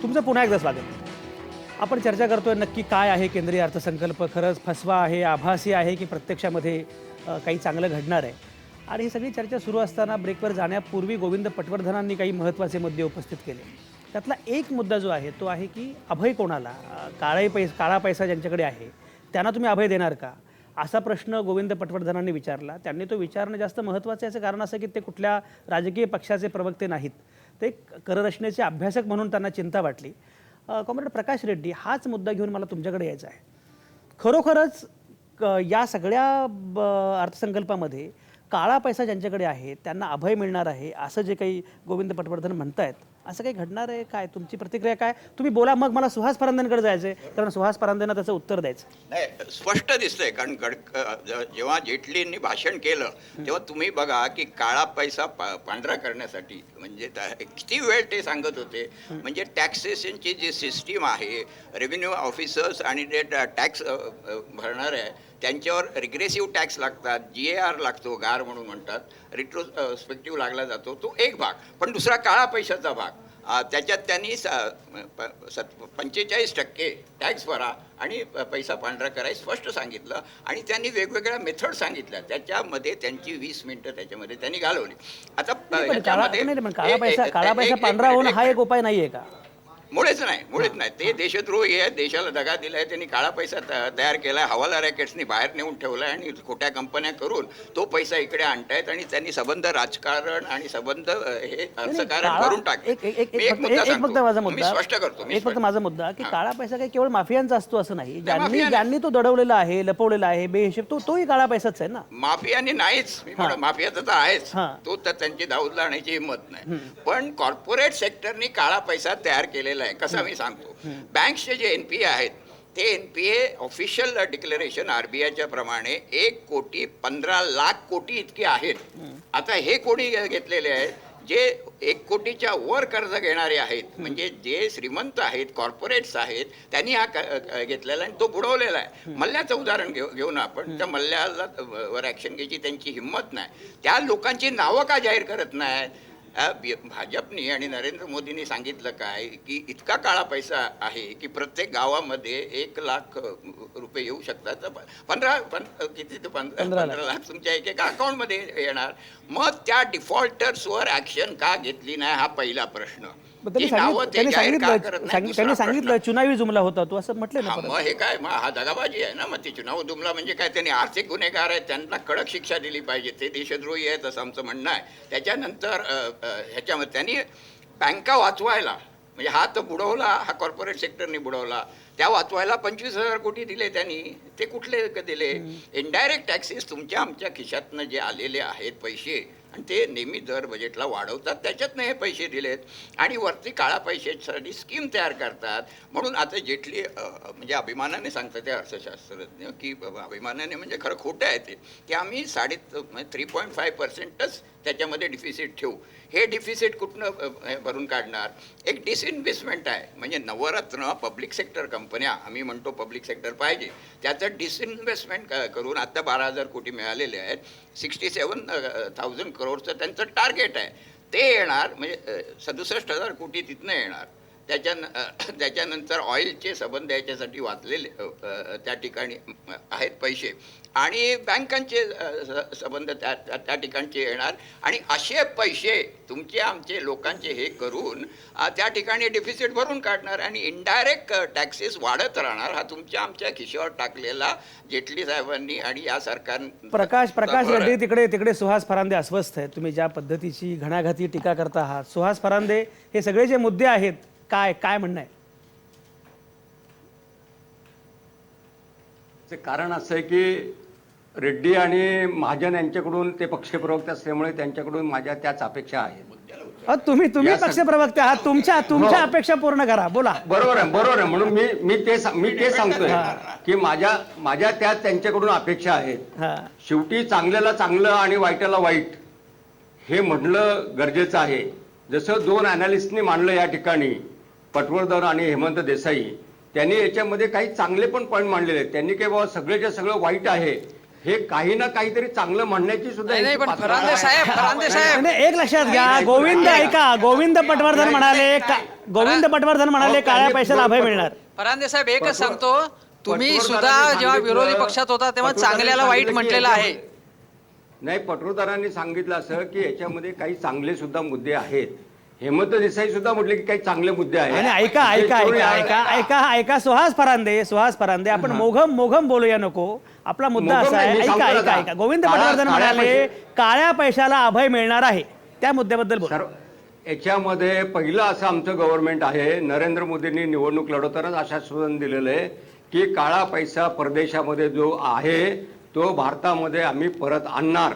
तुमचं पुन्हा एकदा स्वागत. आपण चर्चा करतोय नक्की काय आहे केंद्रीय अर्थसंकल्प, खरंच फसवा आहे, आभासी आहे की प्रत्यक्षामध्ये काही चांगलं घडणार आहे. आणि ही सगळी चर्चा सुरू असताना ब्रेकवर जाण्यापूर्वी गोविंद पटवर्धनांनी काही महत्त्वाचे मुद्दे उपस्थित केले. त्यातला एक मुद्दा जो आहे तो आहे की अभय कोणाला, काळा पैसा ज्यांच्याकडे आहे त्यांना तुम्ही अभय देणार का, असा प्रश्न गोविंद पटवर्धनांनी विचारला. त्यांनी तो विचारणं जास्त महत्त्वाचं याचं कारण असं की ते कुठल्या राजकीय पक्षाचे प्रवक्ते नाहीत, ते कररचनेचे अभ्यासक म्हणून त्यांना चिंता वाटली. कॉम्रेड प्रकाश रेड्डी, हाच मुद्दा घेऊन मला तुमच्याकडे यायचा आहे. खरोखरच या सगळ्या अर्थसंकल्पामध्ये काळा पैसा ज्यांच्याकडे आहे त्यांना अभय मिळणार आहे असं जे काही गोविंद पटवर्धन म्हणतायत, असं काही घडणार आहे काय? तुमची प्रतिक्रिया काय? तुम्ही बोला, मग मला सुहास परांदेंकडे जायचं आहे, कारण सुहास परांदेंना त्याचं उत्तर द्यायचं. नाही, स्पष्ट दिसतंय. कारण जेव्हा जेटलींनी भाषण केलं तेव्हा तुम्ही बघा की काळा पैसा पांढरा करण्यासाठी म्हणजे किती वेळ ते सांगत होते. म्हणजे टॅक्सेशनची जी सिस्टीम आहे, रेव्हेन्यू ऑफिसर्स आणि जे टॅक्स भरणार आहे त्यांच्यावर रिग्रेसिव्ह टॅक्स लागतात, GAR लागतो, गार म्हणून म्हणतात, रिट्रोस्पेक्टिव्ह लागला जातो, तो एक भाग. पण दुसरा काळा पैशाचा भाग, त्याच्यात त्यांनी 45% टॅक्स भरा आणि पैसा पांढरा करायला स्पष्ट सांगितलं. आणि त्यांनी वेगवेगळ्या मेथड सांगितल्या, त्याच्यामध्ये त्यांची 20 मिनिटं त्याच्यामध्ये त्यांनी घालवली. आता काळा पैसा पांढरा होणं हा एक उपाय नाहीये का? मुळेच नाही. ते देशद्रोही आहे, देशाला दगा दिलाय, त्यांनी काळा पैसा तयार केलाय, हवाला रॅकेट्सनी बाहेर नेऊन ठेवलाय आणि खोट्या कंपन्या करून तो पैसा इकडे आणतायत आणि त्यांनी संबंध राजकारण आणि संबंध हे अर्थकारण करून टाकले. स्पष्ट करतो. एक फक्त माझा मुद्दा की काळा पैसा काही केवळ माफियांचा असतो असं नाही. ज्यांनी तो दडवलेला आहे, लपवलेला आहे बेहिशेब, तोही काळा पैसाच आहे ना. माफियाने नाहीच, माफियाचा तर आहेच, तो तर त्यांची दाऊद लावण्याची हिंमत नाही. पण कॉर्पोरेट सेक्टरनी काळा पैसा तयार केलेला आहे. कसा मी सांगतो, बँक्सचे जे NPA आहेत ते NPA ऑफिशियल डिक्लेरेशन RBIच्या प्रमाणे 1,15,00,000 इतके आहेत. आता हे कोणी घेतलेले आहेत जे 1 कोटीच्या वर कर्ज घेणारे आहेत, म्हणजे जे श्रीमंत आहेत, कॉर्पोरेट्स आहेत, त्यांनी हा घेतलेला आणि तो बुडवलेला आहे. मल्ल्याचं उदाहरण घेऊ ना आपण. त्या मल्ल्याला वर ॲक्शन घ्यायची त्यांची हिंमत नाही. त्या लोकांची नावं का जाहीर करत नाही? भाजपनी आणि नरेंद्र मोदींनी सांगितलं काय की इतका काळा पैसा आहे की प्रत्येक गावामध्ये 1,00,000 रुपये येऊ शकतात. 15 लाख तुमच्या एक अकाउंटमध्ये येणार. मग त्या डिफॉल्टर्सवर ॲक्शन का घेतली नाही हा पहिला प्रश्न. त्यांनी सांगितलं चुनावी जुमला होता तो, असं म्हटलं ना. मग हे काय, मग हा दगाबाजी आहे ना. मग ते चुनाव जुमला म्हणजे काय, त्यांनी आर्थिक गुन्हेगार आहेत, त्यांना कडक शिक्षा दिली पाहिजे, ते देशद्रोही आहेत असं आमचं म्हणणं आहे. त्याच्यानंतर ह्याच्यामध्ये त्यांनी बँका वाचवायला, म्हणजे हा तर बुडवला, हा कॉर्पोरेट सेक्टरने बुडवला, त्या वाचवायला 25,000 कोटी दिले त्यांनी. ते कुठले दिले? इनडायरेक्ट टॅक्सेस तुमच्या आमच्या खिशातनं जे आलेले आहेत पैसे, आणि ते नेहमी दर बजेटला वाढवतात, त्याच्यातनं हे पैसे दिलेत आणि वरती काळा पैशासाठी स्कीम तयार करतात. म्हणून आता जेटली म्हणजे अभिमानाने सांगतात ते अर्थशास्त्रज्ञ की अभिमानाने म्हणजे खरं खोटं आहे ते, की आम्ही 3.5%च त्याच्यामध्ये डिफिसिट ठेवू. हे डिफिसिट कुठनं भरून काढणार? एक डिसइन्व्हेस्टमेंट आहे. म्हणजे नवरत्न पब्लिक सेक्टर कंपन्या, आम्ही म्हणतो पब्लिक सेक्टर पाहिजे, त्याचं डिसइन्व्हेस्टमेंट करून आता 12,000 कोटी मिळालेले आहेत. 67,000 करोडचं त्यांचं टार्गेट आहे. ते येणार म्हणजे 67,000 कोटी तिथनं येणार. त्याच्यानंतर ऑइलचे संबंध याच्यासाठी वाचलेले त्या ठिकाणी आहेत पैसे, आणि बँकांचे संबंध त्या ठिकाणचे येणार. आणि असे पैसे तुमचे आमचे लोकांचे हे करून त्या ठिकाणी डिफिसिट भरून काढणार आणि इनडायरेक्ट टॅक्सेस वाढत राहणार. हा तुमच्या आमच्या खिशावर टाकलेला जेटली साहेबांनी आणि या सरकारने. प्रकाश रेड्डी, तिकडे सुहास फरांदे अस्वस्थ आहेत. तुम्ही ज्या पद्धतीची घणाघाती टीका करता आहात, सुहास फरांदे, हे सगळे जे मुद्दे आहेत, काय म्हणणं आहे? कारण असं आहे की रेड्डी आणि महाजन यांच्याकडून, ते पक्षप्रवक्ते असल्यामुळे त्यांच्याकडून माझ्या त्याच अपेक्षा आहेत. तुम्ही पक्षप्रवक्ते आहात, तुमच्या अपेक्षा पूर्ण करा. बोला. बरोबर आहे. म्हणून मी ते सांगतोय की माझ्या त्या त्यांच्याकडून अपेक्षा आहेत. शेवटी चांगल्याला चांगलं आणि वाईटाला वाईट हे म्हणलं गरजेचं आहे. जसं 2 अॅनालिस्टनी मांडलं या ठिकाणी, पटवर्धन आणि हेमंत देसाई, त्यांनी याच्यामध्ये काही चांगले पण पॉईंट मांडलेले आहेत. त्यांनी काही बाबा सगळेच्या सगळं वाईट आहे हे काही ना काहीतरी चांगलं म्हणण्याची सुद्धा नाही यांची पण पात्रता फरांदे आहे. साहेब फरांदे साहेब नाही, एक लक्षात घ्या, गोविंद ऐका, गोविंद पटवर्धन म्हणाले गोविंद पटवर्धन म्हणाले काळ्या पैशाला अभय मिळणार. फरांदे साहेब एकच सांगतो, तुम्ही पटवर्धनांनी सुद्धा जेव्हा सांगितलं- विरोधी पक्षात होता तेव्हा पटवर्धनांनी चांगल्याला वाईट सांगितलं की म्हटलेलं आहे. नाही, पटवर्धनांनी सांगितलं असं की याच्यामध्ये काही चांगले सुद्धा मुद्दे आहेत. हेमंत देसाई सुद्धा म्हटले की काही चांगले मुद्दे आहेत. आणि ऐका ऐका ऐका ऐका ऐका ऐका सुहास परांदे आपण मोघम बोलूया नको. आपला मुद्दा मोघम असा नाही, आहे, मी ऐका सांगतो ऐका आता. ऐका गोविंद काळ्या- पटवर्धन काळ्या म्हणाले काळ्या पैशाला अभय मिळणार आहे, त्या मुद्द्याबद्दल बोला. याच्यामध्ये पहिलं असं आमचं गव्हर्नमेंट आहे, नरेंद्र मोदींनी निवडणूक लढवतानाच आश्वासन दिलेलं आहे की काळा पैसा परदेशामध्ये जो आहे तो भारतामध्ये आम्ही परत आणणार.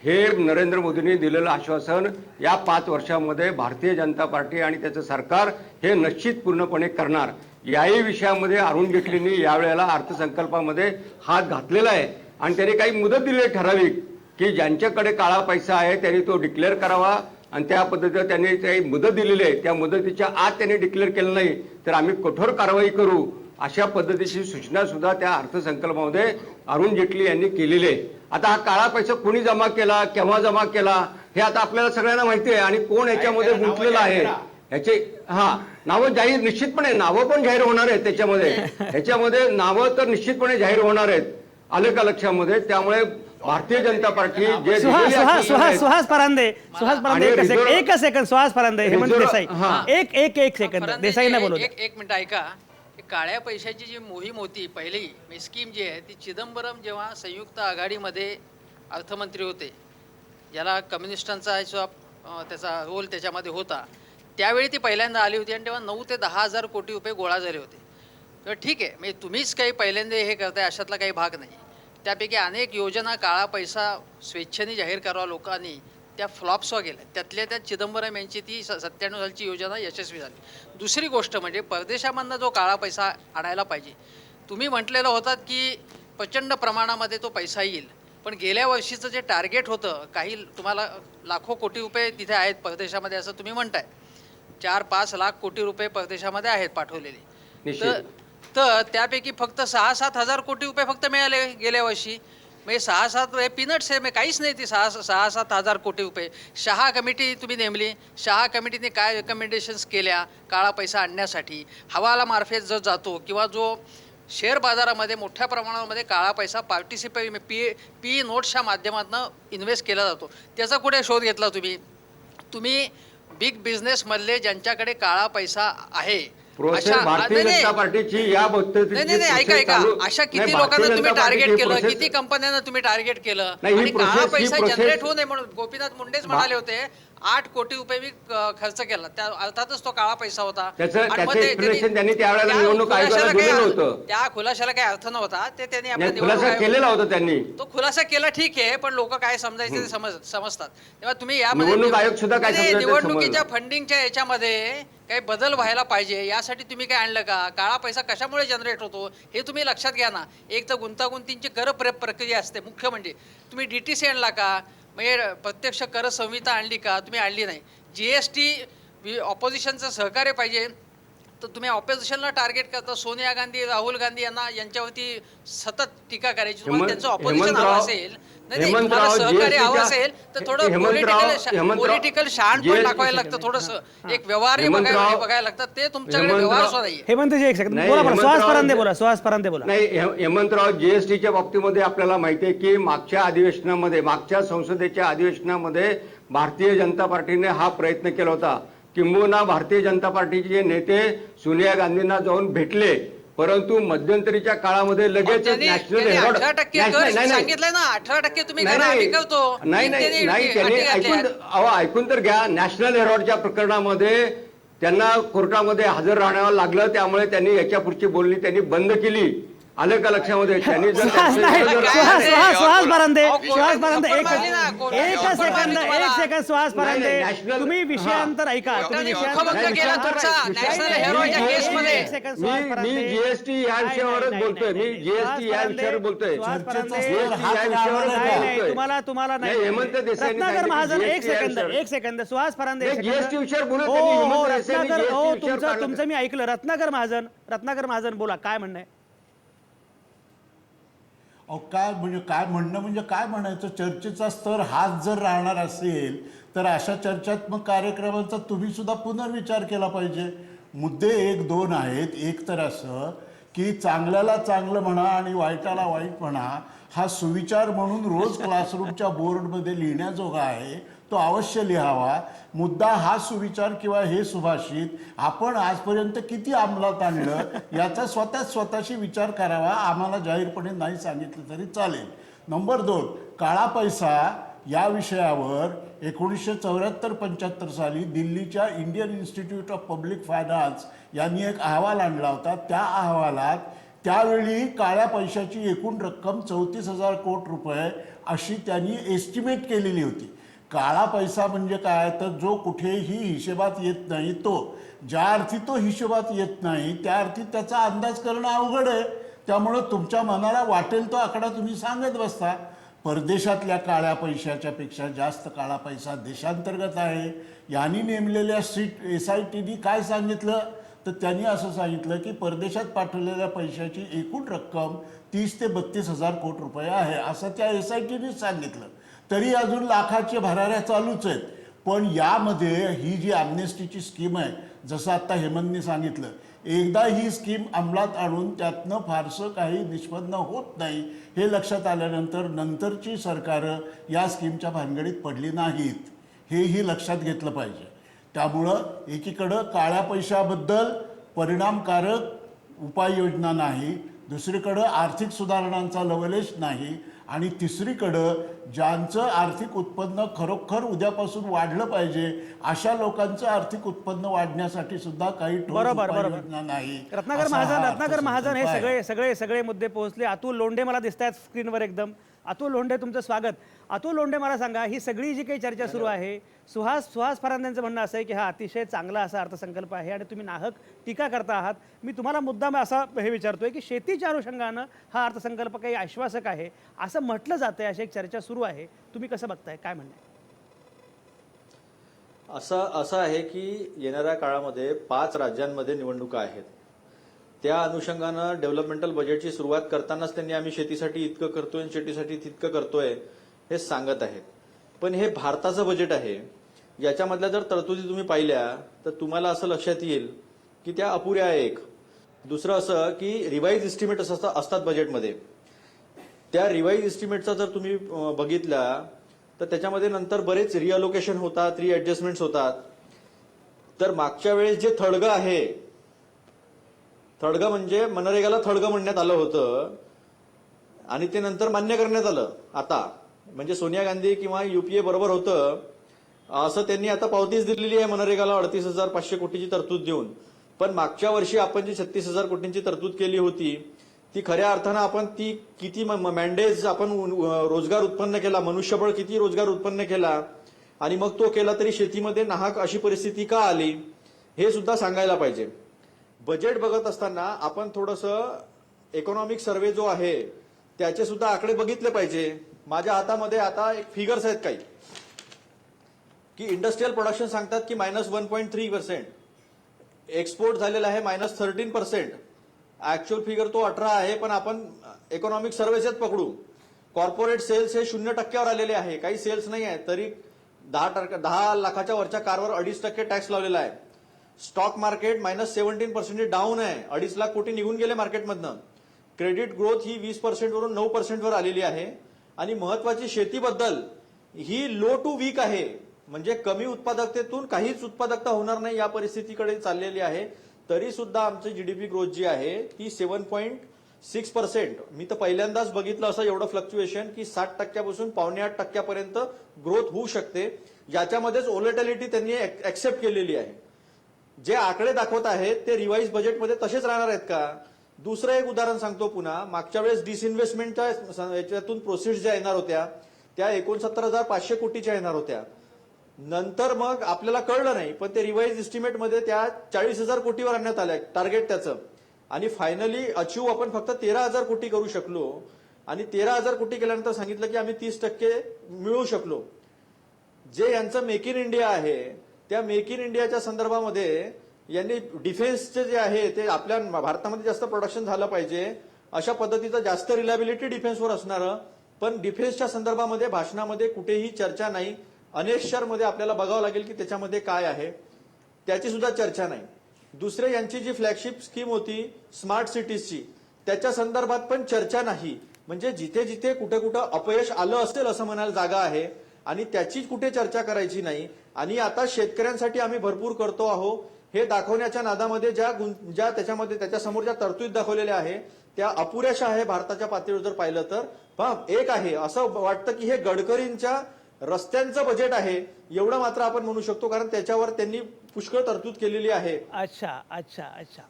हे नरेंद्र मोदींनी दिलेलं आश्वासन या 5 वर्षामध्ये भारतीय जनता पार्टी आणि त्याचं सरकार हे निश्चित पूर्णपणे करणार. याही विषयामध्ये अरुण जेटलींनी यावेळेला अर्थसंकल्पामध्ये हात घातलेला आहे आणि त्यांनी काही मुदत दिली आहे ठराविक की ज्यांच्याकडे काळा पैसा आहे त्यांनी तो डिक्लेअर करावा आणि त्या पद्धतीने त्यांनी काही मुदत दिलेली आहे. त्या मुदतीच्या आत त्यांनी डिक्लेअर केलं नाही तर आम्ही कठोर कारवाई करू, अशा पद्धतीची सूचना सुद्धा त्या अर्थसंकल्पामध्ये अरुण जेटली यांनी केलेली आहे. आता हा काळा पैसा कोणी जमा केला, केव्हा जमा केला हे आता आपल्याला सगळ्यांना माहिती आहे आणि कोण याच्यामध्ये गुंतलेलं आहे ह्याचे नावं जाहीर निश्चितपणे नावं पण जाहीर होणार आहेत ह्याच्यामध्ये नावं तर निश्चितपणे जाहीर होणार आहेत. आलं का लक्षामध्ये? त्यामुळे भारतीय जनता पार्टी जे सुहास परांदे एकच सेकंद सुहास परांदे हेमंत देसाई एक सेकंद फरांदे देसाईंना जी, बोलू एक मिनिट ऐका. काळ्या पैशाची जी मोहीम होती पहिली स्कीम जी आहे ती चिदंबरम जेव्हा संयुक्त आघाडीमध्ये अर्थमंत्री होते, ज्याला कम्युनिस्टांचा त्याचा रोल त्याच्यामध्ये होता, त्यावेळी ती पहिल्यांदा आली होती आणि तेव्हा 9 ते 10 हजार कोटी रुपये गोळा झाले होते. तर ठीक आहे, म्हणजे तुम्हीच काही पहिल्यांदा हे करताय अशातला काही भाग नाही. त्यापैकी अनेक योजना काळा पैसा स्वेच्छेने जाहीर करावा लोकांनी त्या फ्लॉप्सवर गेल्या. त्यातल्या त्या चिदंबरम यांची ती 97 सालची योजना यशस्वी झाली. दुसरी गोष्ट म्हणजे परदेशामधनं जो काळा पैसा आणायला पाहिजे, तुम्ही म्हटलेलं होतात की प्रचंड प्रमाणामध्ये तो पैसा येईल, पण गेल्या वर्षीचं जे टार्गेट होतं, काही तुम्हाला लाखो कोटी रुपये तिथे आहेत परदेशामध्ये असं तुम्ही म्हणताय, 4-5 लाख कोटी रुपये परदेशामध्ये आहेत पाठवलेले, तर त्यापैकी फक्त 6-7 हजार कोटी रुपये फक्त मिळाले गेल्या वर्षी. म्हणजे 6-7 हे पिनट्स आहे, काहीच नाही ती 6-7 हजार कोटी रुपये. शहा कमिटी तुम्ही नेमली, शहा कमिटीने काय रेकमेंडेशन्स केल्या काळा पैसा आणण्यासाठी? हवालामार्फत जर जातो किंवा जो शेअर बाजारामध्ये मोठ्या प्रमाणामध्ये काळा पैसा पार्टिसिपेट पी नोट्सच्या माध्यमातून इन्व्हेस्ट केला जातो, त्याचा कुठे शोध घेतला तुम्ही बिग बिझनेसमधले ज्यांच्याकडे काळा पैसा आहे भारतीय जनता पार्टीची या नाही ऐका अशा किती लोकांना तुम्ही टार्गेट केलं, किती कंपन्यांना तुम्ही टार्गेट केलं आणि काळा पैसा जनरेट होऊ नये म्हणून गोपीनाथ मुंडेच म्हणाले होते 8 कोटी रुपये मी खर्च केला, त्या अर्थातच तो काळा पैसा होता. त्या खुलाशाला काही अर्थ नव्हता, ते त्यांनी तो खुलासा केला, ठीक आहे, पण लोक काय समजायचे ते समजतात. तेव्हा तुम्ही यामध्ये निवडणुकीच्या फंडिंगच्या याच्यामध्ये काही बदल व्हायला पाहिजे, यासाठी तुम्ही काय आणलं का? काळा पैसा कशामुळे जनरेट होतो हे तुम्ही लक्षात घ्या ना. एक तर गुंतागुंतींची कर प्रक्रिया असते, मुख्य म्हणजे तुम्ही DTC आणला का, म्हणजे प्रत्यक्ष कर संहिता आणली का? तुम्ही आणली नाही. GST ऑपोजिशनचं सहकार्य पाहिजे, तर तुम्ही ऑपोजिशनला टार्गेट करता. सोनिया गांधी, राहुल गांधी यांच्यावरती सतत टीका करायची. तुम्हाला त्यांचं ऑपोजिशन हवं असेल, तुम्हाला सहकार्य हवं असेल तर थोडं पॉलिटिकल शहाणपण दाखवायला लागतं, थोडंसं एक व्यवहारही बघायला लागतात, ते तुमच्याकडे व्यवहार सुद्धा नाही. हेमंतजी एक सेकंद बोला, सुहास परांदे बोला. नाही, हेमंतराव, GSTच्या बाबतीमध्ये आपल्याला माहिती आहे की मागच्या संसदेच्या अधिवेशनामध्ये भारतीय जनता पार्टीने हा प्रयत्न केला होता. किंबहुना भारतीय जनता पार्टीचे नेते सोनिया गांधींना जाऊन भेटले, परंतु मध्यंतरीच्या काळामध्ये लगेच नॅशनल हेरॉल्ड सांगितलंय ना 18% तुम्ही त्यांनी ऐकून तर घ्या. नॅशनल हेरॉल्डच्या प्रकरणामध्ये त्यांना कोर्टामध्ये हजर राहण्यावर लागलं, त्यामुळे त्यांनी याच्या पुढची बोलणी त्यांनी बंद केली. आलं का लक्षामध्ये? त्यांनी सुहास परांदे एक सेकंद सुहास परांदे, तुम्ही विषयांतर ऐका. मी GST या विषयावरच बोलतोय. तुम्हाला नाही. हेमंत देसाई, रत्नाकर महाजन एक सेकंद सुहास परांदे GST विषयावर बोलत तुमचं मी ऐकलं. रत्नाकर महाजन बोला, काय म्हणणं आहे? अहो काय म्हणजे काय म्हणायचं, चर्चेचा स्तर हाच जर राहणार असेल तर अशा चर्चात्मक कार्यक्रमांचा तुम्ही सुद्धा पुनर्विचार केला पाहिजे. मुद्दे एक दोन आहेत. एक तर असं की चांगल्याला चांगलं म्हणा आणि वाईटाला वाईट म्हणा हा सुविचार म्हणून रोज क्लासरूमच्या बोर्डमध्ये लिहिण्याजोगा आहे, तो अवश्य लिहावा. मुद्दा हा सुविचार किंवा हे सुभाषित आपण आजपर्यंत किती अंमलात आणलं याचा स्वतःशी विचार करावा. आम्हाला जाहीरपणे नाही सांगितलं तरी चालेल. नंबर 2, काळा पैसा या विषयावर 1974-75 साली दिल्लीच्या Indian institute of public finance यांनी एक अहवाल आणला होता. त्या अहवालात त्यावेळी काळ्या पैशाची एकूण रक्कम 34,000 कोटी रुपये अशी त्यांनी एस्टिमेट केलेली होती. काळा पैसा म्हणजे काय, तर जो कुठेही हिशोबात येत नाही, तो ज्या अर्थी तो हिशोबात येत नाही त्या अर्थी त्याचा अंदाज करणं अवघड आहे. त्यामुळं तुमच्या मनाला वाटेल तो आकडा तुम्ही सांगत बसता. परदेशातल्या काळ्या पैशाच्या पेक्षा जास्त काळा पैसा देशांतर्गत आहे. यांनी नेमलेल्या SITनी काय सांगितलं, तर त्यांनी असं सांगितलं की परदेशात पाठवलेल्या पैशाची एकूण रक्कम 30 ते 32,000 कोटी रुपये आहे असं त्या SITनीच सांगितलं. तरी अजून लाखाचे भराऱ्या चालूच आहेत. पण यामध्ये ही जी ॲम्नेस्टीची स्कीम आहे, जसं आत्ता हेमंतनी सांगितलं, एकदा ही स्कीम अंमलात आणून त्यातनं फारसं काही निष्पन्न होत नाही हे लक्षात आल्यानंतर नंतरची सरकारं या स्कीमच्या भानगडीत पडली नाहीत, हेही लक्षात घेतलं पाहिजे. त्यामुळं एकीकडं काळ्या पैशाबद्दल परिणामकारक उपाययोजना नाही, दुसरीकडं आर्थिक सुधारणांचा लवलेश नाही, आणि तिसरीकडं ज्यांचं आर्थिक उत्पन्न खरोखर उद्यापासून वाढलं पाहिजे अशा लोकांचं आर्थिक उत्पन्न वाढण्यासाठी सुद्धा काही ठोस उपाययोजना नाही. रत्नाकर महाजन हे सगळे मुद्दे पोहोचले. अतुल लोंढे मला दिसत आहेत स्क्रीनवर एकदम. अतुल लोंढे, तुमचं स्वागत. अतुल लोंढे, मला सांगा, ही सगळी जी काही चर्चा सुरू आहे, सुहास फरांदेंचं म्हणणं असं आहे की हा अतिशय चांगला असा अर्थसंकल्प आहे आणि तुम्ही नाहक टीका करता आहात. मी तुम्हाला मुद्दाम असा हे विचारतोय की शेतीच्या अनुषंगानं हा अर्थसंकल्प काही आश्वासक आहे असं म्हटलं जातंय, अशी एक चर्चा सुरू आहे. तुम्ही कसं बघताय, काय म्हणणं आहे? असं आहे की येणाऱ्या काळामध्ये 5 राज्यांमध्ये निवडणुका आहेत. त्या अनुषंगानं डेव्हलपमेंटल बजेटची सुरुवात करतानाच त्यांनी आम्ही शेतीसाठी इतकं करतोय आणि शेतीसाठी तितकं करतोय हे सांगत आहेत. पण हे भारताचं बजेट आहे, याच्यामधल्या जर तरतुदी तुम्ही पाहिल्या तर तुम्हाला असं लक्षात येईल की त्या अपुऱ्या आहे. एक दुसरं असं की रिवाईज इस्टिमेट असतात बजेटमध्ये. त्या रिवाईज इस्टिमेटचा जर तुम्ही बघितला तर त्याच्यामध्ये नंतर बरेच रिअलोकेशन होतात, रिॲडजस्टमेंट्स होतात. तर मागच्या वेळेस जे थडगं आहे, थडगं म्हणजे मनरेगाला थडगं म्हणण्यात आलं होतं आणि ते नंतर मान्य करण्यात आलं. आता म्हणजे सोनिया गांधी किंवा UPA बरोबर होतं असं त्यांनी आता पावतीच दिलेली आहे मनरेगाला 38,500 कोटीची तरतूद देऊन. पण मागच्या वर्षी आपण जी 36,000 कोटींची तरतूद केली होती ती खऱ्या अर्थानं आपण ती किती मॅन्डेज आपण रोजगार उत्पन्न केला, मनुष्यबळ किती रोजगार उत्पन्न केला आणि मग तो केला तरी शेतीमध्ये नाहक अशी परिस्थिती का आली हे सुद्धा सांगायला पाहिजे. बजेट बघत असताना आपण थोडंसं इकॉनॉमिक सर्व्हे जो आहे त्याचे सुद्धा आकडे बघितले पाहिजे. माझ्या हातामध्ये आता एक फिगर्स आहेत काही की इंडस्ट्रियल प्रोडक्शन सांगतात की -1.3%, एक्सपोर्ट झालेला आहे -13%, ऍक्च्युअल फिगर तो 18 आहे, पण आपण इकॉनॉमिक सर्व्हेचेच पकडू. कॉर्पोरेट सेल्स हे 0% आलेले आहे, काही सेल्स नाही आहे तरी 10 लाखाच्या वरच्या कारवर 2.5% टॅक्स लावलेला आहे. स्टॉक मार्केट -17% डाऊन आहे, 2.5 लाख कोटी निघून गेले मार्केटमधनं. क्रेडिट ग्रोथ ही 20% वरून 9% वर आलेली आहे. आणि महत्वाची शेतीबद्दल ही लो टू वीक आहे, म्हणजे कमी उत्पादकतेतून काहीच उत्पादकता होणार नाही या परिस्थितीकडे चाललेली आहे. तरी सुद्धा आमची GDP ग्रोथ जी आहे ती 7.6%. मी तर पहिल्यांदाच बघितलं असं एवढं फ्लक्च्युएशन की 60% पासून 7.5% ग्रोथ होऊ शकते. याच्यामध्येच व्होलॅटिलिटी त्यांनी ऍक्सेप्ट केलेली आहे. जे आकडे दाखवत आहेत ते रिवाईज बजेटमध्ये तसेच राहणार आहेत का? दुसरं एक उदाहरण सांगतो पुन्हा. मागच्या वेळेस डिसइन्व्हेस्टमेंटच्या याच्यातून प्रोसेस ज्या येणार होत्या त्या 69,500 कोटीच्या येणार होत्या. नंतर मग आपल्याला कळलं नाही, पण ते रिवाईज इस्टिमेटमध्ये त्या 40,000 कोटीवर आणण्यात आल्या टार्गेट त्याचं. आणि फायनली अचीव आपण फक्त 13,000 कोटी करू शकलो. आणि 13,000 कोटी केल्यानंतर सांगितलं की आम्ही 30% मिळवू शकलो. जे यांचं मेक इन इंडिया आहे त्या मेक इन इंडियाच्या संदर्भामध्ये यांनी डिफेन्सचे जे आहे ते आपल्या भारतामध्ये जास्त प्रोडक्शन झालं पाहिजे, अशा पद्धतीचं जास्त रिलायबिलिटी डिफेन्सवर असणारं, पण डिफेन्सच्या संदर्भामध्ये भाषणामध्ये कुठेही चर्चा नाही. अनेकशरमध्ये आपल्याला बघावं लागेल की त्याच्यामध्ये काय आहे, त्याची सुद्धा चर्चा नाही. दुसरे यांची जी फ्लॅगशिप स्कीम होती स्मार्ट सिटीजची, त्याच्या संदर्भात पण चर्चा नाही. म्हणजे जिथे जिथे कुठे कुठं अपयश आलं असेल असं म्हणायला जागा आहे आणि त्याची कुठे चर्चा करायची नाही. आणि आता शेतकऱ्यांसाठी आम्ही भरपूर करतो आहोत हे दाखवण्याच्या नादामध्ये ज्या त्याच्यामध्ये त्याच्यासमोर ज्या तरतूद दाखवलेल्या आहे त्या अपुऱ्याशा आहे भारताच्या पातळीवर जर पाहिलं तर. पण एक आहे असं वाटतं की हे गडकरींच्या रस्त्यांचं बजेट आहे एवढं मात्र आपण म्हणू शकतो, कारण त्याच्यावर त्यांनी पुष्कळ तरतूद केलेली आहे. अच्छा अच्छा अच्छा.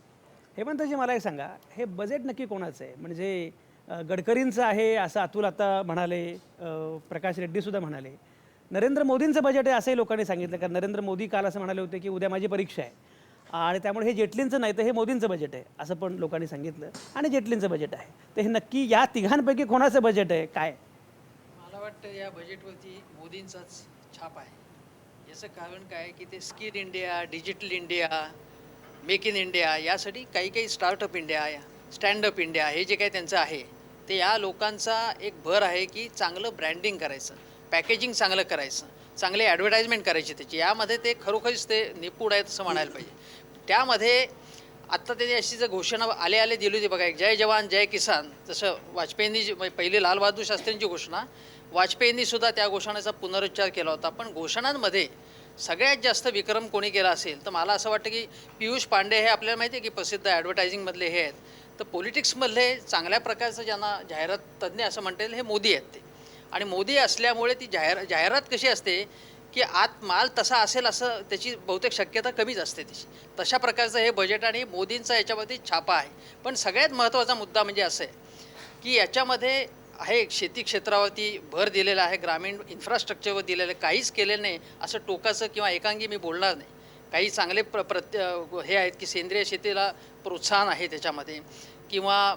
हेमंतजी मला एक सांगा, हे बजेट नक्की कोणाचं आहे? म्हणजे गडकरींचं आहे असं अतुल आता म्हणाले, प्रकाश रेड्डीसुद्धा म्हणाले. नरेंद्र मोदींचं बजेट आहे असंही लोकांनी सांगितलं, कारण नरेंद्र मोदी काल असं म्हणाले होते की उद्या माझी परीक्षा आहे आणि त्यामुळे हे जेटलींचं नाही तर हे मोदींचं बजेट आहे असं पण लोकांनी सांगितलं आणि जेटलींचं बजेट आहे. तर हे नक्की या तिघांपैकी कोणाचं बजेट आहे काय? मला वाटतं या बजेटवरती मोदींचाच छाप आहे. याचं कारण काय की ते skill India, digital India, make in India यासाठी काही स्टार्टअप इंडिया, स्टँडअप इंडिया हे जे काही त्यांचं आहे ते या लोकांचा एक भर आहे की चांगलं ब्रँडिंग करायचं, पॅकेजिंग चांगलं करायचं, चांगले ॲडव्हर्टाइजमेंट करायची त्याची. यामध्ये ते खरोखरीच ते निपुण आहेत असं म्हणायला पाहिजे. त्यामध्ये आत्ता त्यांनी अशी जर घोषणा आले दिली होती बघा, एक जय जवान जय किसान, जसं वाजपेयींनी पहिली लालबहादूर शास्त्रींची घोषणा, वाजपेयींनी सुद्धा त्या घोषणेचा पुनरुच्चार केला होता. पण घोषणांमध्ये सगळ्यात जास्त विक्रम कोणी केला असेल तर मला असं वाटतं की पियुष पांडे हे आपल्याला माहिती आहे की प्रसिद्ध ॲडव्हर्टायझिंगमधले हे आहेत. तर पॉलिटिक्समधले चांगल्या प्रकारचं ज्यांना जाहिरात तज्ज्ञ असं म्हणता येईल हे मोदी आहेत ते. आणि मोदी असल्यामुळे ती जाहिरात कशी असते की आत माल तसा असेल असं त्याची बहुतेक शक्यता कमीच असते त्याची. तशा प्रकारचं हे बजेट आणि मोदींचा याच्यावरती छापा आहे. पण सगळ्यात महत्त्वाचा मुद्दा म्हणजे असं आहे की याच्यामध्ये आहे शेती क्षेत्रावरती भर दिलेला आहे, ग्रामीण इन्फ्रास्ट्रक्चरवर दिलेलं आहे. काहीच केलेलं नाही असं टोकाचं किंवा एकांगी मी बोलणार नाही. काही चांगले हे आहेत की सेंद्रिय शेतीला प्रोत्साहन आहे त्याच्यामध्ये, किंवा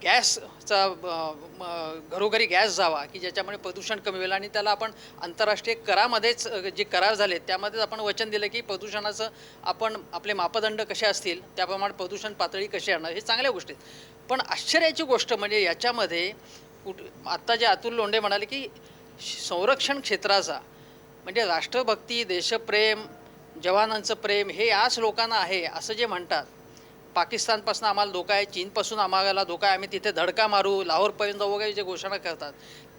गॅसचा घरोघरी गॅस जावा की ज्याच्यामुळे प्रदूषण कमी होईल. आणि त्याला आपण आंतरराष्ट्रीय करामध्येच जे करार झाले त्यामध्येच आपण वचन दिलं की प्रदूषणाचं आपण आपले मापदंड कसे असतील त्याप्रमाणे प्रदूषण पातळी कशी आणणार, हे चांगल्या गोष्टी आहेत. पण आश्चर्याची गोष्ट म्हणजे याच्यामध्ये आत्ता जे अतुल लोंढे म्हणाले की संरक्षण क्षेत्राचा म्हणजे राष्ट्रभक्ती, देशप्रेम, जवानांचं प्रेम हे याच लोकांना आहे असं जे म्हणतात. पाकिस्तानपासून आम्हाला धोका आहे, चीनपासून आम्हाला धोका आहे, आम्ही तिथे धडका मारू, लाहोरपर्यंत वगैरे जे घोषणा करतात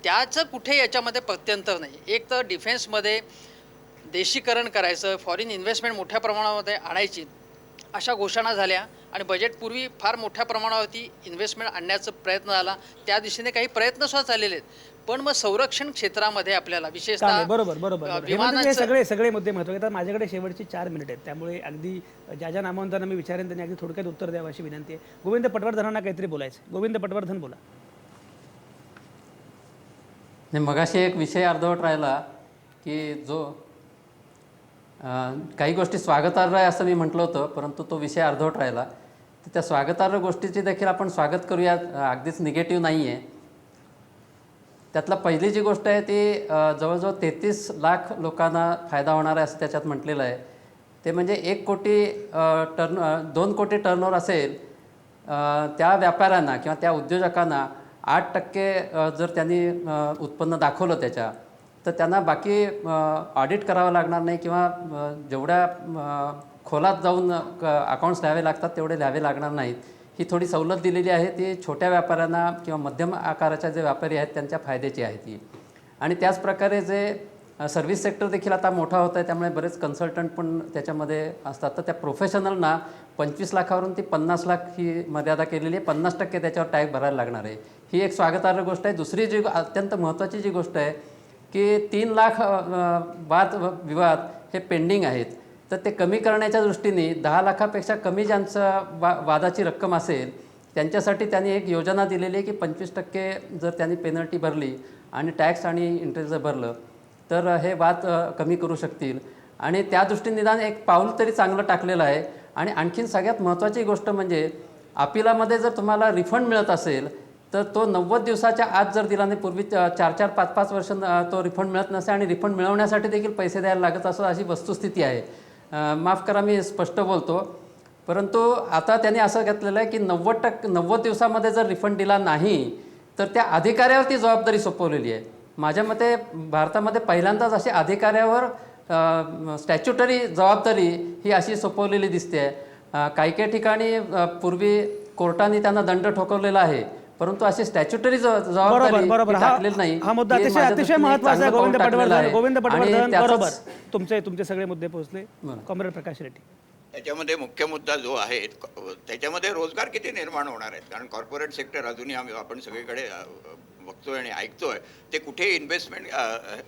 त्याचं कुठे याच्यामध्ये प्रत्यंतर नाही. एक तर डिफेन्समध्ये देशीकरण करायचं, फॉरेन इन्व्हेस्टमेंट मोठ्या प्रमाणामध्ये आणायची अशा घोषणा झाल्या आणि बजेटपूर्वी फार मोठ्या प्रमाणावरती इन्व्हेस्टमेंट आणण्याचा प्रयत्न झाला. त्या दिशेने काही प्रयत्नसुद्धा चाललेले आहेत. पण मग संरक्षण क्षेत्रामध्ये आपल्याला विशेषतः बरोबर हे सगळे मुद्दे महत्त्वाचे. माझ्याकडे शेवटची 4 मिनिट आहेत, त्यामुळे अगदी ज्या नामवंतांना मी विचारेन त्यांनी अगदी थोडक्यात उत्तर द्यावं अशी विनंती आहे. गोविंद पटवर्धनांना काहीतरी बोलायचं. गोविंद पटवर्धन बोला. नाही, मगाशी एक विषय अर्धवट राहिला की जो काही गोष्टी स्वागतार्ह आहे असं मी म्हटलं होतं, परंतु तो विषय अर्धवट राहिला. तर त्या स्वागतार्ह गोष्टीचे देखील आपण स्वागत करूया, अगदीच निगेटिव्ह नाही आहे. त्यातला पहिली जी गोष्ट आहे ती जवळजवळ 33 लाख लोकांना फायदा होणार आहे असं त्याच्यात म्हटलेलं आहे. ते म्हणजे 1 कोटी 2 कोटी टर्नओव्हर असेल त्या व्यापाऱ्यांना किंवा त्या उद्योजकांना 8% जर त्यांनी उत्पन्न दाखवलं त्याच्या, तर त्यांना बाकी ऑडिट करावं लागणार नाही किंवा जेवढ्या खोलात जाऊन अकाउंट्स लिहावे लागतात तेवढे लिहावे लागणार नाहीत. ही थोडी सवलत दिलेली आहे, ती छोट्या व्यापाऱ्यांना किंवा मध्यम आकाराच्या जे व्यापारी आहेत त्यांच्या फायद्याची आहे ती. आणि त्याचप्रकारे जे सर्व्हिस सेक्टर देखील आता मोठा होत आहे, त्यामुळे बरेच कन्सल्टंट पण त्याच्यामध्ये असतात. तर त्या प्रोफेशनलना 25 लाखावरून ती 50 लाख ही मर्यादा केलेली आहे. 50% त्याच्यावर टॅक्स भरायला लागणार आहे. ही एक स्वागतार्ह गोष्ट आहे. दुसरी जी अत्यंत महत्त्वाची जी गोष्ट आहे की 3 लाख विवाद हे पेंडिंग आहेत, तर ते कमी करण्याच्या दृष्टीने 10 लाखापेक्षा कमी ज्यांचं वादाची रक्कम असेल त्यांच्यासाठी त्यांनी एक योजना दिलेली आहे की 25% जर त्यांनी पेनल्टी भरली आणि टॅक्स आणि इंटरेस्ट जर भरलं तर हे वाद कमी करू शकतील. आणि त्या दृष्टीने निदान एक पाऊल तरी चांगलं टाकलेलं आहे. आणि आणखीन सगळ्यात महत्त्वाची गोष्ट म्हणजे अपिलामध्ये जर तुम्हाला रिफंड मिळत असेल तर तो 90 दिवसाच्या आत जर दिला नाही, पूर्वी 4-4, 5-5 वर्ष तो रिफंड मिळत नसे आणि रिफंड मिळवण्यासाठी देखील पैसे द्यायला लागत असं अशी वस्तुस्थिती आहे. माफ करा मी स्पष्ट बोलतो, परंतु आता त्यांनी असं घेतलेलं आहे की 90 दिवसामध्ये जर रिफंड दिला नाही तर त्या अधिकाऱ्यावर ती जबाबदारी सोपवलेली आहे. माझ्या मते भारतामध्ये पहिल्यांदाच अशी अधिकाऱ्यावर स्टॅच्युटरी जबाबदारी ही अशी सोपवलेली दिसते आहे. काही काही ठिकाणी पूर्वी कोर्टाने त्यांना दंड ठोकवलेला आहे, परंतु अशी स्टॅच्युटरी जबाबदारी बरोबर. ही टाकलेली नाही. हा मुद्दा हे अतिशय माझ्या अतिशय दृष्टीने महत्वाचा आहे. चांगलं पाऊल टाकलेलं आहे. गोविंद आणि पटवर्धन त्याचंच- बरोबर, तुमचे सगळे मुद्दे पोहोचले. कॉम्रेड प्रकाश रेड्डी. त्याच्यामध्ये मुख्य मुद्दा जो आहे त्याच्यामध्ये रोजगार किती निर्माण होणार आहेत, कारण कॉर्पोरेट सेक्टर अजूनही आपण सगळीकडे बघतोय आणि ऐकतोय ते कुठे इन्व्हेस्टमेंट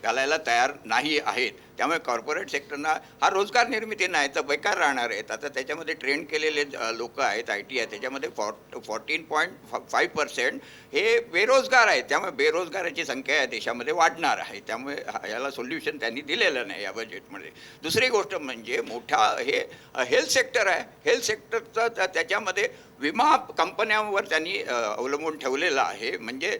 घालायला तयार नाही आहेत. त्यामुळे कॉर्पोरेट सेक्टरना हा रोजगार निर्मिती नाही तर बेकार राहणार आहेत. आता त्याच्यामध्ये ट्रेंड केलेले लोक आहेत, IT आहे, त्याच्यामध्ये 14.5% हे बेरोजगार आहेत. त्यामुळे बेरोजगाराची संख्या या देशामध्ये वाढणार आहे. त्यामुळे याला सोल्युशन त्यांनी दिलेलं नाही या बजेटमध्ये. दुसरी गोष्ट म्हणजे मोठा हे हेल्थ सेक्टर आहे. हेल्थ सेक्टरचं त्याच्यामध्ये विमा कंपन्यांवर त्यांनी अवलंबून ठेवलेलं आहे. म्हणजे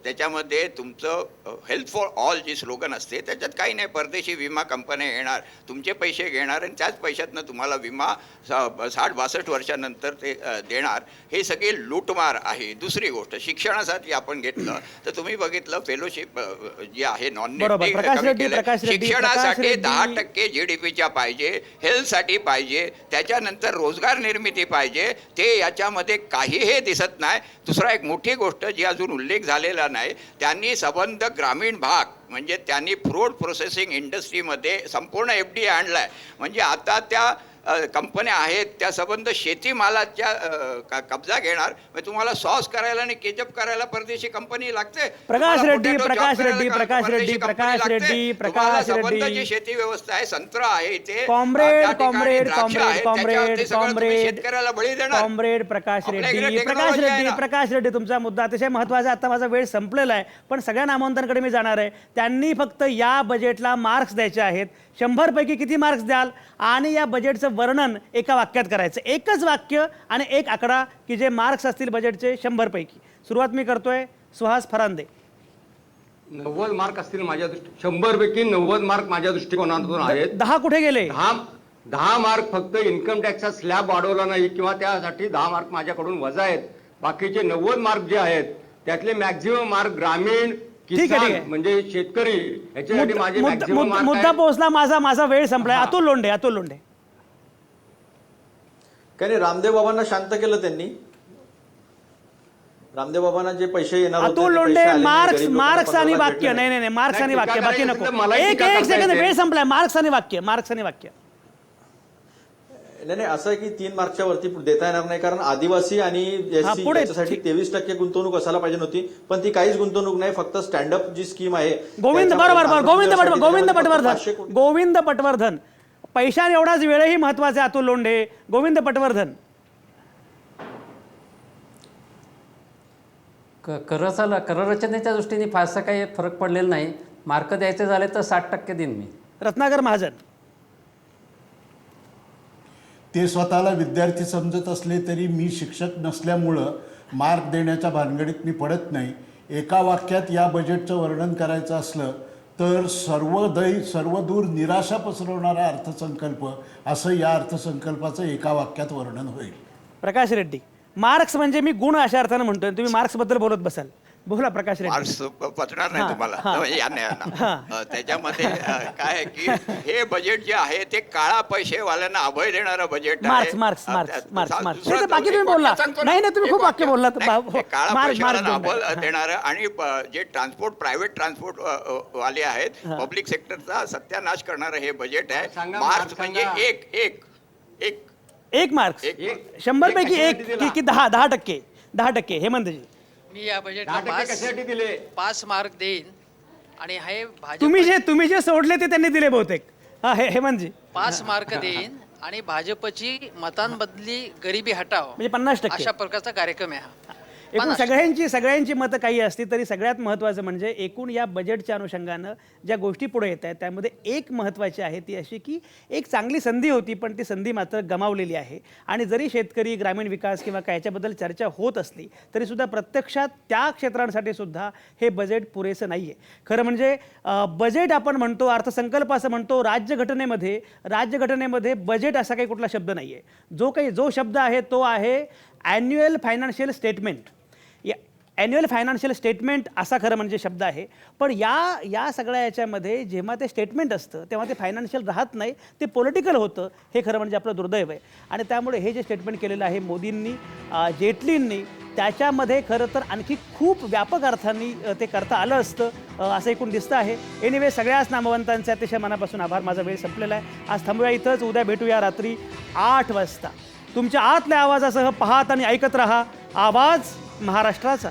त्याच्यामध्ये तुमचं हेल्थ फॉर ऑल जी स्लोगन असते त्याच्यात काही नाही, परदेशी विमा कंपन्या येणार, तुमचे पैसे घेणार आणि त्याच पैशातनं तुम्हाला विमा 60-62 वर्षानंतर ते देणार. हे सगळे लूटमार आहे. दुसरी गोष्ट शिक्षणासाठी आपण घेतलं तर तुम्ही बघितलं फेलोशिप जी आहे नॉन बरोबर. प्रकाश रेड्डी, शिक्षणासाठी 10% GDPच्या पाहिजे, हेल्थसाठी पाहिजे, त्याच्यानंतर रोजगार निर्मिती पाहिजे. ते याच्यामध्ये काही हे दिसत नाही. दुसरा एक मोठी गोष्ट जी अजून उल्लेख झालेला नाही, त्यांनी संबंध ग्रामीण भाग म्हणजे त्यांनी फूड प्रोसेसिंग इंडस्ट्रीमध्ये संपूर्ण FDI आणला आहे. म्हणजे आता त्या कंपन्या आहेत त्या संबंध शेतीमालाच्या कब्जा घेणार. म्हणजे तुम्हाला सॉस करायला आणि केचप करायला परदेशी कंपनी लागते. प्रकाश रेड्डी, potato chop प्रकाश करायला रेड्डी, प्रकाश परदेशी रेड्डी, company प्रकाश लागते. रेड्डी, तुम्हाला प्रकाश संबंध रेड्डी. जी शेती व्यवस्था आहे, संत्र आहे इथे, कॉम्रेड त्या ठिकाणी कॉम्रेड द्राक्ष कॉम्रेड आहेत, त्याच्यावरती सगळं तुम्ही कॉम्रेड शेतकऱ्याला बळी देणार. कॉम्रेड प्रकाश आपल्या इकडे रेड्डी, प्रकाश technology आहे रेड्डी, ना. प्रकाश रेड्डी, तुमचा मुद्दा अतिशय महत्त्वाचा आहे. आता माझा वेळ संपलेला आहे, पण सगळ्या नामवंतांकडे मी जाणार आहे. त्यांनी फक्त या बजेटला मार्क्स द्यायचे आहेत. 100 पैकी किती मार्क्स द्याल आणि या बजेटचं वर्णन एका वाक्यात करायचं. एकच वाक्य आणि एक आकडा की जे मार्क्स असतील बजेटचे 100 पैकी. सुरुवात मी करतोय सुहास फरांदे. 90 मार्क असतील माझ्या 100 पैकी 90 मार्क माझ्या दृष्टिकोनातून आहेत. 10 कुठे गेले? 10 मार्क फक्त इन्कम टॅक्सचा स्लॅब वाढवला नाही किंवा त्यासाठी 10 मार्क माझ्याकडून वजा आहेत. बाकीचे 90 मार्क जे आहेत त्यातले मॅक्झिमम मार्क ग्रामीण ठीक आहे. किसान म्हणजे शेतकरी याच्यासाठी माझे मॅक्झिमम मार्क मुद्दा पोहोचला. माझा वेळ संपलाय. अतुल लोंढे. काही रामदेव बाबांना शांत केलं त्यांनी. रामदेव बाबांना जे पैसे येणार होते, अतुल ते लोंढे, पैसे आले नाही, मार्क्स गरीब लोकांना मार्क्स आणि 15 लाख वाक्य. भेटले नाही. नाही मार्क्स आणि नाही, वाक्य टीका बाकी करायची नको. तर मलाही एक टीका करता सेकंद येते. वेळ संपलाय. मार्क्स आणि वाक्य. नाही असं आहे की 3 मार्कच्या वरती देता येणार नाही, कारण आदिवासी आणि SC पुढे. याच्यासाठी 23% गुंतवणूक असायला पाहिजे नव्हती, पण ती काहीच गुंतवणूक नाही. फक्त स्टँडअप जी स्कीम आहे गोविंद पटवर्धन. पैशाने एवढाच वेळही महत्वाचा आहे. अतुल लोंढे, गोविंद पटवर्धन. कररचनेच्या दृष्टीने फारसा काही फरक पडलेला नाही. मार्क द्यायचे झाले तर 60% देईन मी. रत्नाकर महाजन. ते स्वतःला विद्यार्थी समजत असले तरी मी शिक्षक नसल्यामुळं मार्क देण्याच्या भानगडीत मी पडत नाही. एका वाक्यात या बजेटचं वर्णन करायचं असलं तर सर्वदूर निराशा पसरवणारा अर्थसंकल्प असं या अर्थसंकल्पाचं एका वाक्यात वर्णन होईल. प्रकाश रेड्डी. मार्क्स म्हणजे मी गुण अशा अर्थानं म्हणतोय. तुम्ही मार्क्स बद्दल बोलत बसाल. बोला प्रकाश रेड्डी. मार्क्स पचणार नाही तुम्हाला म्हणजे यांना. त्याच्यामध्ये काय आहे की हे बजेट जे आहे ते काळा पैसेवाल्यांना अभय देणारं बजेट आहे. मार्क्स. नाही तर बाकी तुम्ही बोलला. नाही तुम्ही खूप वाक्य बोललात. काळा पैशाला अभय देणारं आणि जे प्रायव्हेट ट्रान्सपोर्ट वाले आहेत, पब्लिक सेक्टरचा सत्यानाश करणारं हे बजेट आहे. मार्क्स म्हणजे एक मार्क्स 100 पैकी एक की 10%. 10%. हेमंतजी. मी या 10% कशासाठी दिले? बजेटला 5 मार्क देईन आणि हे तुम्ही जे सोडले ते त्यांनी दिले बहुतेक. हेमंतजी. 5 मार्क देईन आणि भाजपची मतांमधली गरिबी हटाव म्हणजे 50%. अशा प्रकारचा कार्यक्रम आहे हा. एकूण सगळ्यांची मतं काही असली तरी सगळ्यात महत्त्वाचं म्हणजे एकूण या बजेटच्या अनुषंगानं ज्या गोष्टी पुढे येत आहेत त्यामध्ये एक महत्त्वाची आहे ती अशी की एक चांगली संधी होती पण ती संधी मात्र गमावलेली आहे. आणि जरी शेतकरी ग्रामीण विकास किंवा काय याच्याबद्दल चर्चा होत असली तरीसुद्धा प्रत्यक्षात त्या क्षेत्रांसाठी सुद्धा हे बजेट पुरेसं नाही आहे. खरं म्हणजे बजेट आपण म्हणतो, अर्थसंकल्प असं म्हणतो, राज्यघटनेमध्ये बजेट असा काही कुठला शब्द नाही आहे. जो शब्द आहे तो आहे annual financial statement. Annual financial statement असा खरं म्हणजे शब्द आहे. पण या सगळ्या याच्यामध्ये जेव्हा ते स्टेटमेंट असतं तेव्हा ते फायनान्शियल राहत नाही, ते पॉलिटिकल होतं. हे खरं म्हणजे आपलं दुर्दैव आहे. आणि त्यामुळे हे जे स्टेटमेंट केलेलं आहे मोदींनी, जेटलींनी, त्याच्यामध्ये खरं तर आणखी खूप व्यापक अर्थांनी ते करता आलं असतं असं एकूण दिसतं आहे. एनिवे सगळ्याच नामवंतांचे अतिशय मनापासून आभार. माझा वेळ संपलेला आहे. आज थांबूया इथंच. उद्या भेटूया रात्री 8 वाजता. तुमच्या आतल्या आवाजासह पाहत आणि ऐकत रहा आवाज महाराष्ट्राचा.